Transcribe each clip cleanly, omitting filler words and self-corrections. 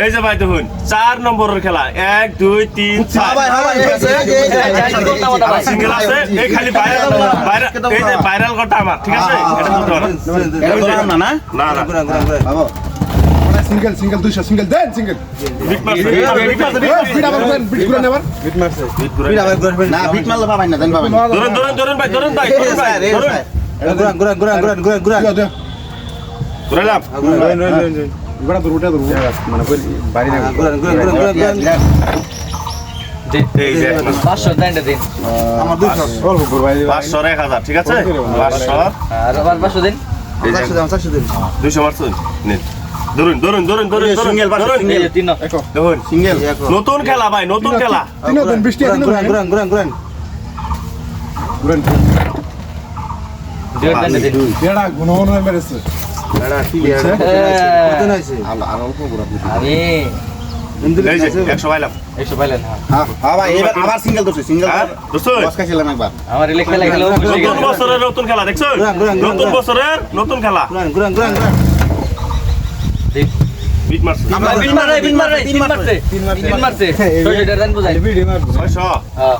এই যে ভাই দেখুন 4 নম্বরের খেলা 1 2 3 4 সিঙ্গেল আছে এই খালি ভাইরাল এই যে ভাইরাল কথা আমার ঠিক আছে এটা বলতে পারো না না না না বাবা সিঙ্গেল 200 সিঙ্গেল দেন সিঙ্গেল বিট মারছে বিট আবার দেন বিট করে নেবার বিট মারছে বিট আবার না বিট মারলে পাবেন না দেন পাবেন ধরুন ভাই ঘুরালাম গোড়া দূরটা দূর মানে বাড়ি না এই যে 500 দেন দিন আমার 200 অল্প করে ভাই 500 1000 ঠিক আছে 500 আর আবার 500 দিন 400 দিন 200 মারছেন নিন ধরুন সিঙ্গেল এই যে 3 দেখুন সিঙ্গেল নতুন খেলা ভাই নতুন খেলা তিন দিন 20 টাকা গুরান গুরেন দেন দিন এড়া গুনগুন হয়ে মেরেছে এডা ঠিক আছে কত নাইছে আর অল্প গুরান আমি এই যে 100 পাইলাম 100 পাইলেন হ্যাঁ হ্যাঁ ভাই এবার আবার সিঙ্গেল ধরছে সিঙ্গেল দোস্ত বস খাইছিলাম একবার আমার রিলে খেলা খেলো নতুন বছরের নতুন খেলা দেখছো নতুন বছরের নতুন খেলা গুরান বিট মারছে বিন মারছে 600 দেন বুঝাই 600 হ্যাঁ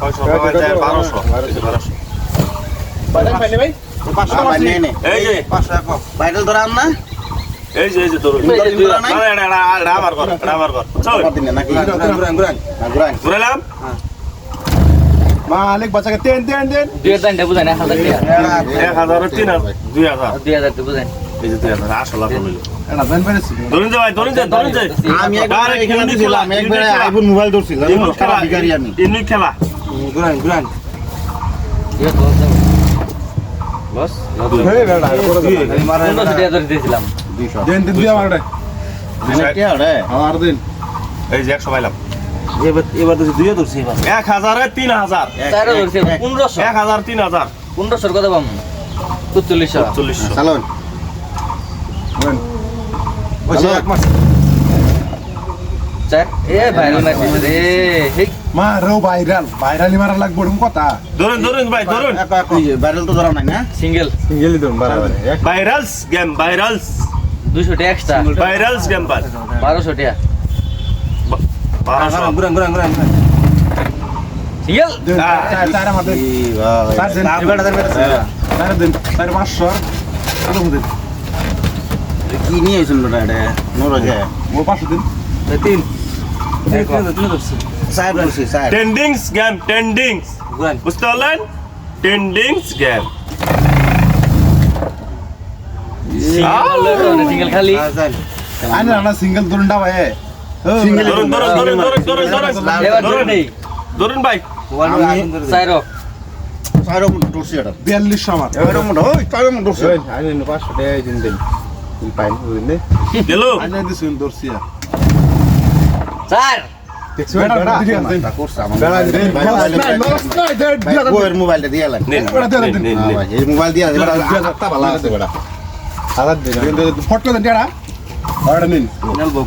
600 বাবা যায় 1200 বাদাম পাইলে ভাই 500 ভাই নে নে এই যে 500 এক ভাইরাল ধরাম না এই যে ধরুন এটা আমার ঘর চল দিন নাকি গুরান ঘুরালাম মালিক বাচ্চাকে তেন দুই দেন বুঝাই না 1000 টাকা 1000 3000 2000 2000 তো বুঝাই এই যে 2000 আসল লাভ হইলো এড়া দেন মেরেছে ধরুন যে ভাই ধরুন যে আমি একবার এখানে দিছিলাম একবার আইফোন মোবাইল ধরছিলাম সারা বিকারি আমি ইউনিক খেলা গুরান ইয়ে বস হে বেড়া মারা 500 টাকা ধরে দিয়েছিলাম 200 দেন দিয়া মারডে কি আরে আর দিন এই যে 100 পাইলাম এবার তো 2 ধরছি এবার 1000 এ 3000 তারও ধরছে 1500 1000 3000 1500 কত পাম 4500 40 চালুন বলেন ওই এক মাস চার এ ভাইরাল মারছে রে হেই মারো ভাইরালি মারা লাগবে এরকম কথা ধরুন ভাই ধরুন ভাইরাল তো ধরা নাই না সিঙ্গেল সিঙ্গেলি ধরুন বারবার ভাইরালস গেম ভাইরালস 200 টাকা এক্সট্রা ভাইরালস গেম বাস 1200 টাকা 1200 গুরান সিঙ্গেল চার আমাদের চার দিন চার দিন 500 কত দিন কি নিয়ে আইছেন লোটা এটা মোর আগে ও 500 দিন 3 সাহেব বলছি সাহেব ট্রেন্ডিংস গেম ট্রেন্ডিংস গুরান বুঝতে পারলেন ট্রেন্ডিংস গেম সিঙ্গেল খালি আইনা না সিঙ্গেল ধরুনটা ভাই ধরুন এবার ধরে নেই ধরুন ভাই চাইরো সাইরো ধরছি এটা 4200 আমার এবারে মোটা ওই সাইরো মোটা ধরছি আইনা 500 টাকা দিন পাইন বুঝলে দিল আইনা দিছুন দর্শি চার দেখছো বেটা তা করছে আমার বেড়া ওর মোবাইলটা দিয়ে লাগ নিন এই মোবাইল দিয়ে এবার আটটা ভালো আছে বেটা ফটো দেন টেড়া অর্ডার নিন নেলবো